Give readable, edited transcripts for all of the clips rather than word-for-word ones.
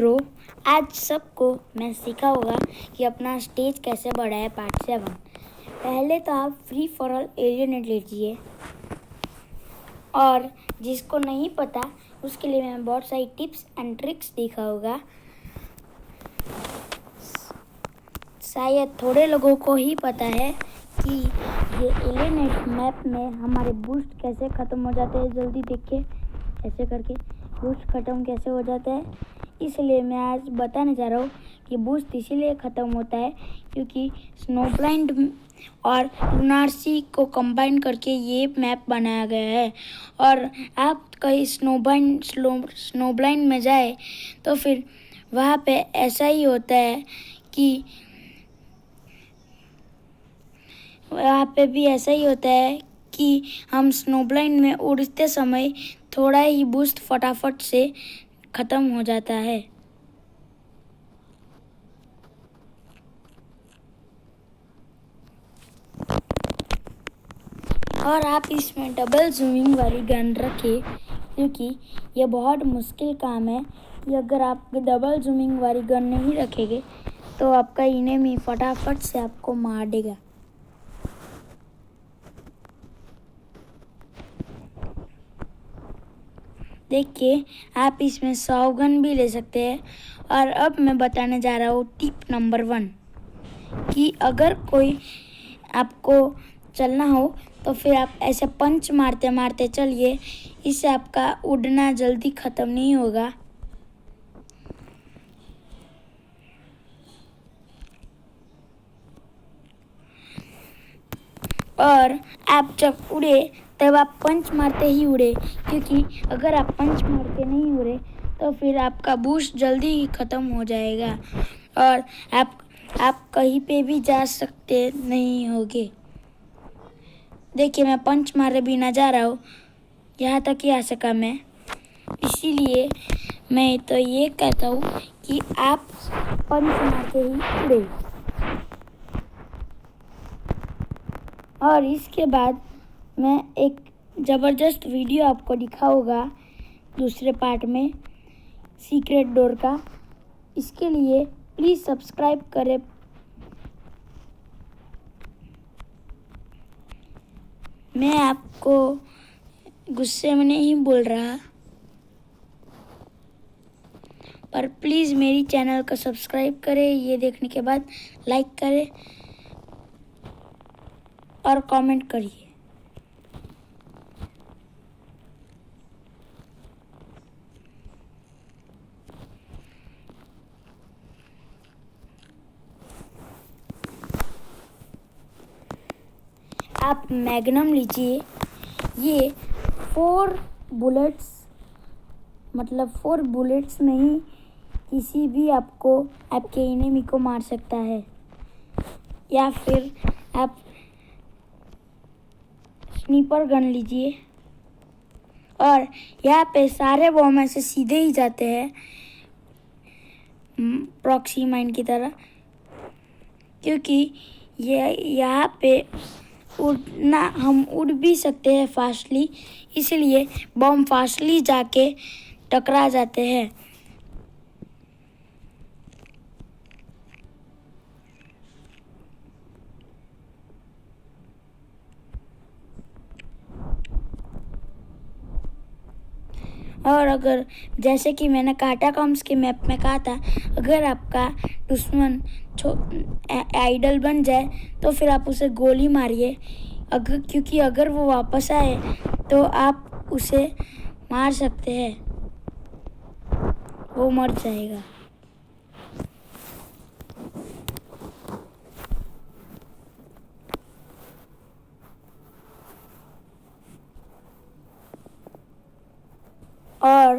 Bro. आज सबको मैं सीखा होगा कि अपना स्टेज कैसे बढ़ाए पार्ट 7। पहले तो आप फ्री फॉर ऑल एलियनेट लीजिए, और जिसको नहीं पता उसके लिए मैं बहुत सारी टिप्स एंड ट्रिक्स दिखाऊंगा। शायद थोड़े लोगों को ही पता है कि ये एलियनेट मैप में हमारे बूस्ट कैसे ख़त्म हो जाते हैं। जल्दी देखिए ऐसे करके बूस्ट ख़त्म कैसे हो जाता है। इसलिए मैं आज बताने जा रहा हूँ कि बूस्ट इसीलिए ख़त्म होता है क्योंकि स्नोब्लाइंड और लूनार सी को कंबाइन करके ये मैप बनाया गया है। और आप कहीं स्नोब्लाइंड में जाए तो फिर वहाँ पे ऐसा ही होता है कि वहाँ पे भी ऐसा ही होता है कि हम स्नोब्लाइंड में उड़ते समय थोड़ा ही बूस्ट फटाफट से ख़त्म हो जाता है। और आप इसमें डबल जूमिंग वाली गन रखें क्योंकि ये बहुत मुश्किल काम है कि अगर आप डबल जूमिंग वाली गन नहीं रखेंगे तो आपका एनिमी फटाफट से आपको मार देगा। देखिए आप इसमें 100 गन भी ले सकते हैं। और अब मैं बताने जा रहा हूँ टिप नंबर 1 कि अगर कोई आपको चलना हो तो फिर आप ऐसे पंच मारते मारते चलिए। इससे आपका उड़ना जल्दी ख़त्म नहीं होगा। और आप जब उड़े तब आप पंच मारते ही उड़े, क्योंकि अगर आप पंच मार के नहीं उड़े तो फिर आपका बूस्ट जल्दी ही ख़त्म हो जाएगा और आप कहीं पे भी जा सकते नहीं होगे। देखिए मैं पंच मारे बिना जा रहा हूँ, यहाँ तक ही आ सका मैं। इसीलिए मैं तो ये कहता हूँ कि आप पंच मारते ही उड़े। और इसके बाद मैं एक ज़बरदस्त वीडियो आपको दिखाऊंगा दूसरे पार्ट में सीक्रेट डोर का। इसके लिए प्लीज़ सब्सक्राइब करें। मैं आपको गुस्से में नहीं बोल रहा, पर प्लीज़ मेरी चैनल को सब्सक्राइब करें। ये देखने के बाद लाइक करें और कमेंट करिए। आप मैग्नम लीजिए। ये 4 बुलेट्स में ही किसी भी आपके एनिमी को मार सकता है। या फिर आप स्नीपर गन लीजिए। और यहाँ पे सारे बॉम्ब ऐसे सीधे ही जाते हैं प्रॉक्सी माइन की तरह, क्योंकि ये यहाँ पे हम उड़ भी सकते हैं फास्टली, इसलिए बॉम्ब फास्टली जाके टकरा जाते हैं। और अगर जैसे कि मैंने काटाकॉम्स के मैप में कहा था, अगर आपका दुश्मन आइडल बन जाए तो फिर आप उसे गोली मारिए। क्योंकि अगर वो वापस आए तो आप उसे मार सकते हैं, वो मर जाएगा। और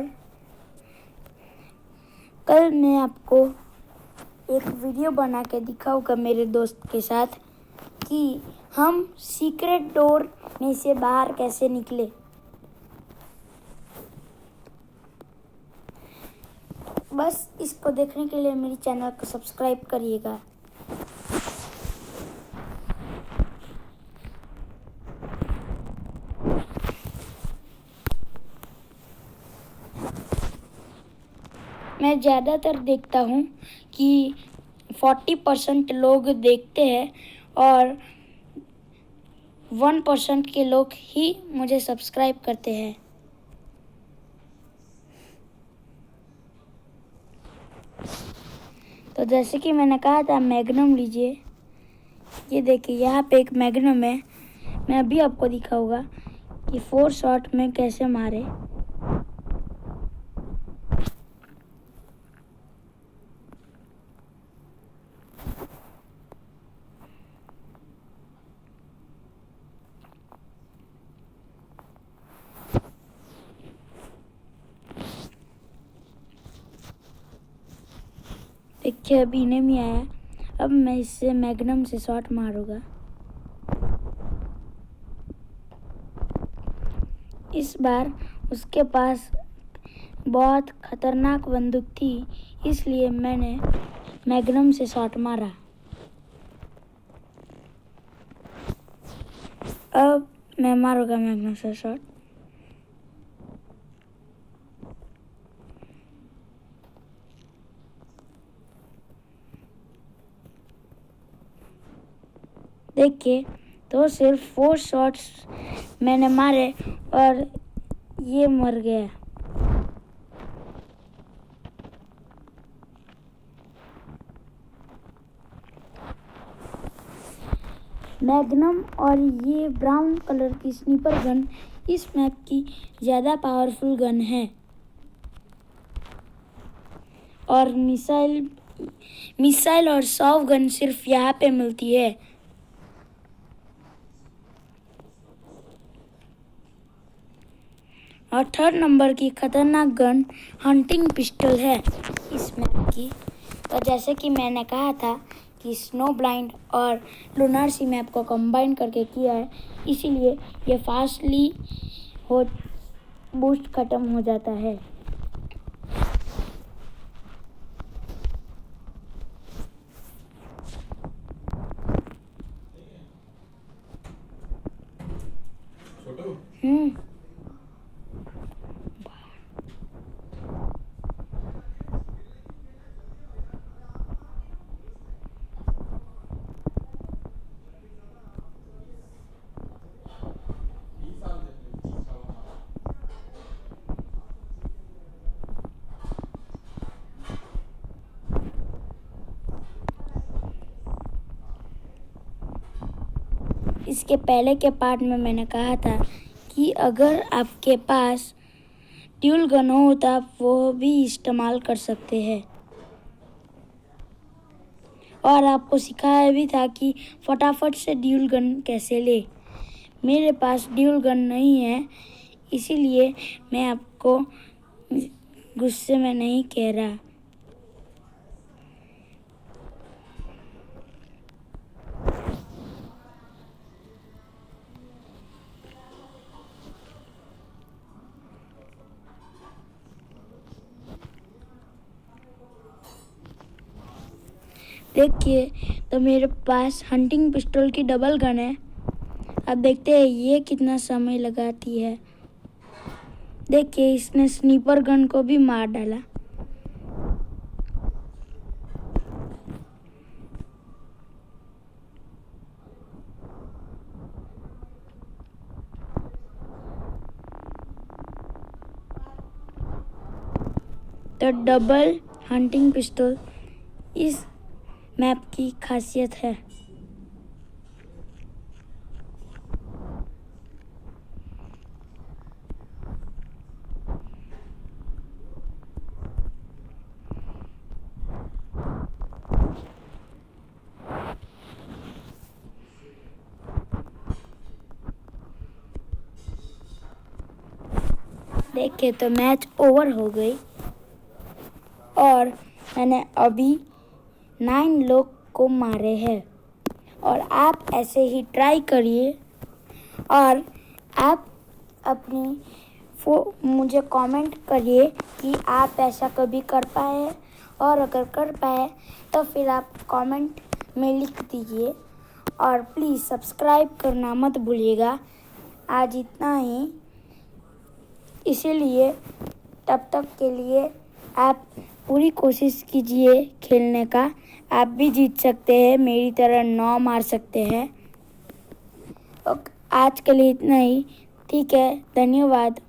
कल मैं आपको एक वीडियो बना के दिखाऊंगा मेरे दोस्त के साथ कि हम सीक्रेट डोर में से बाहर कैसे निकले। बस इसको देखने के लिए मेरी चैनल को सब्सक्राइब करिएगा। मैं मैं ज़्यादातर देखता हूँ कि 40% लोग देखते हैं और 1% के लोग ही मुझे सब्सक्राइब करते हैं। तो जैसे कि मैंने कहा था मैग्नम लीजिए। ये देखिए यहाँ पे एक मैग्नम है। मैं अभी आपको दिखाऊंगा कि 4 शॉट में कैसे मारे। देखिए अभी नहीं आया। अब मैं इससे मैग्नम से शॉट मारूंगा। इस बार उसके पास बहुत खतरनाक बंदूक थी, इसलिए मैंने मैग्नम से शॉट मारा। अब मैं मारूंगा मैग्नम से शॉट। देखिए तो सिर्फ 4 शॉट्स मैंने मारे और ये मर गया। मैग्नम और ये ब्राउन कलर की स्निपर गन इस मैप की ज़्यादा पावरफुल गन है और मिसाइल और सॉफ्ट गन सिर्फ यहाँ पे मिलती है। और 3rd नंबर की खतरनाक गन हंटिंग पिस्टल है इस मैप की। तो जैसे कि मैंने कहा था कि स्नो ब्लाइंड और लूनार सी मैप को कंबाइन करके किया है, इसीलिए ये फास्टली बूस्ट खत्म हो जाता है। इसके पहले के पार्ट में मैंने कहा था कि अगर आपके पास ड्यूल गन हो तो आप वो भी इस्तेमाल कर सकते हैं। और आपको सिखाया भी था कि फटाफट से ड्यूल गन कैसे ले। मेरे पास ड्यूल गन नहीं है, इसीलिए मैं आपको गुस्से में नहीं कह रहा। देखिए तो मेरे पास हंटिंग पिस्टल की डबल गन है। अब देखते हैं ये कितना समय लगाती है। देखिए इसने स्नीपर गन को भी मार डाला। तो डबल हंटिंग पिस्टल इस मैप की खासियत है। देखिए तो मैच ओवर हो गई और मैंने अभी 9 लोग को मारे हैं। और आप ऐसे ही ट्राई करिए और आप मुझे कमेंट करिए कि आप ऐसा कभी कर पाए, और अगर कर पाए तो फिर आप कमेंट में लिख दीजिए। और प्लीज़ सब्सक्राइब करना मत भूलिएगा। आज इतना ही, इसीलिए तब तक के लिए आप पूरी कोशिश कीजिए खेलने का, आप भी जीत सकते हैं, मेरी तरह 9 मार सकते हैं। आज के लिए इतना ही। ठीक है, धन्यवाद।